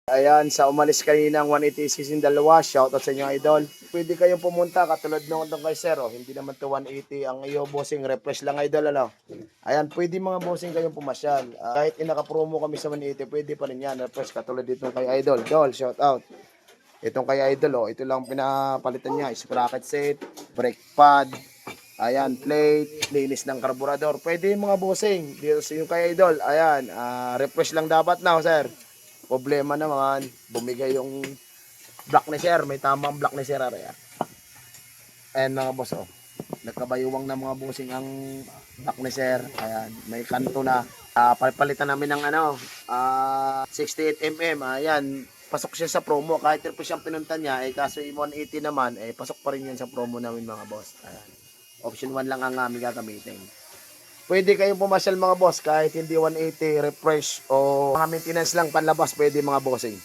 Ayan, sa umalis kanina ng 180cc yung dalawa, shoutout sa inyo idol. Pwede kayong pumunta katulad nung doon kay Sir, oh. Hindi naman to 180 ang iyo bossing, refresh lang idol ano. Ayan, pwede mga bossing kayong pumasyal. Kahit inaka-promo kami sa 180, pwede pa rin yan, refresh katulad dito kay idol. Dol, shoutout. Itong kay idol, oh, ito lang pinapalitan niya, sprocket set, brake pad, ayan, plate, linis ng karburador. Pwede yung mga bossing. Dito sa yung kay idol, ayan, refresh lang dapat na, sir. Problema naman, bumigay yung block ni sir. May tamang block ni sir. Ayan mga boss, oh. Nagkabayuwang na mga bossing ang block ni sir. Ayan, may kanto na. Papalitan namin ng 68mm. Ayan, pasok siya sa promo. Kahit po siyang pinunta niya, kaso yung 180 naman, pasok pa rin yan sa promo namin mga boss. Ayan. Option 1 lang ang aming gagamitin. Pwede kayong pumasyal mga boss kahit hindi 180, refresh o mga maintenance lang panlabas, pwede mga bossing.